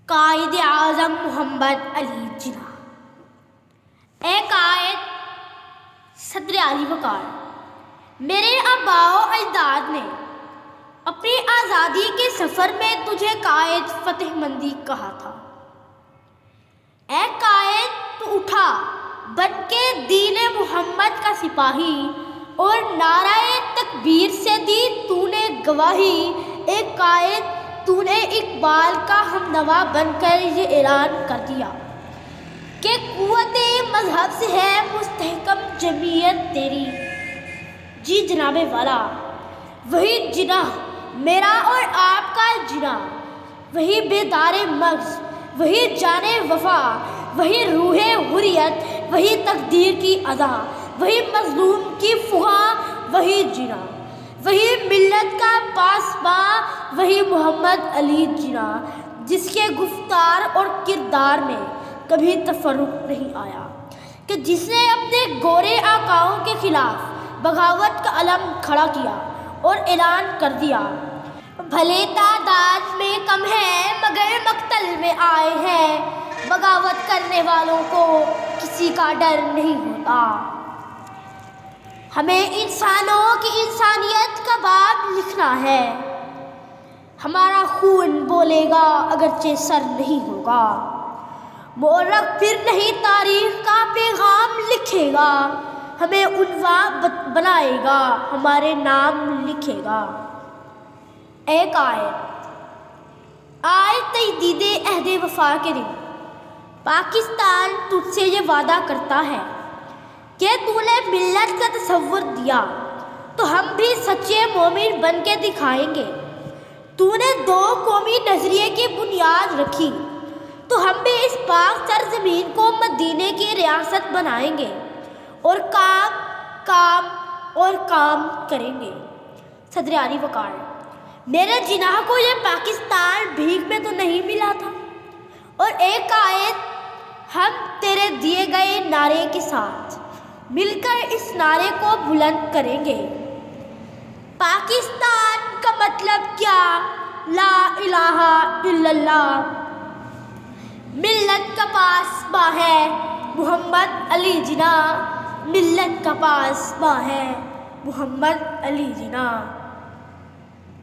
قائد اعظم محمد علی جناح۔ اے قائد صدر علی وقار، میرے آباء و اجداد نے اپنی آزادی کے سفر میں تجھے قائد فتح مندی کہا تھا۔ اے قائد، تو اٹھا بن کے دین محمد کا سپاہی اور نعرہ تکبیر سے دی تو نے گواہی۔ اے قائد، تو نے اقبال کا ہمنوا بن کر یہ اعلان کر دیا کہ قوت مذہب سے ہے مستحکم جمعیت تیری۔ جی جناب والا، وہی جناح میرا اور آپ کا جناح، وہی بیدار مغز، وہی جان وفا، وہی روح حریت، وہی تقدیر کی ادا، وہی مظلوم کی فغاں، وہی جناح، وہی ملت کا پاسباں، وہی محمد علی جناح جس کے گفتار اور کردار میں کبھی تفرق نہیں آیا، کہ جس نے اپنے گورے آقاؤں کے خلاف بغاوت کا علم کھڑا کیا اور اعلان کر دیا، بھلے تعداد میں کم ہے مگر مقتل میں آئے ہیں، بغاوت کرنے والوں کو کسی کا ڈر نہیں ہوتا۔ ہمیں انسانوں کی انسانیت کا باب لکھنا ہے، ہمارا خون بولے گا اگرچہ سر نہیں ہوگا، مورخ پھر نہیں تاریخ کا پیغام لکھے گا، ہمیں عنواں بنائے گا، ہمارے نام لکھے گا۔ اے قائد، آج تجدید عہد وفا کے دن پاکستان تجھ سے یہ وعدہ کرتا ہے کہ تو نے ملت کا تصور دیا تو ہم بھی سچے مومن بن کے دکھائیں گے۔ تو نے دو قومی نظریے کی بنیاد رکھی تو ہم بھی اس پاک سرزمین کو مدینے کی ریاست بنائیں گے اور کام کریں گے۔ صدر علی وقار، میرے جناح کو یہ پاکستان بھیک میں تو نہیں ملا تھا، اور ایک قائد، ہم تیرے دیے گئے نعرے کے ساتھ مل کر اس نعرے کو بلند کریں گے۔ پاکستان کا مطلب کیا؟ لا الہ الا اللہ۔ ملت کا پاسباں ہے محمد علی جناح، ملت کا پاسباں ہے محمد علی جناح۔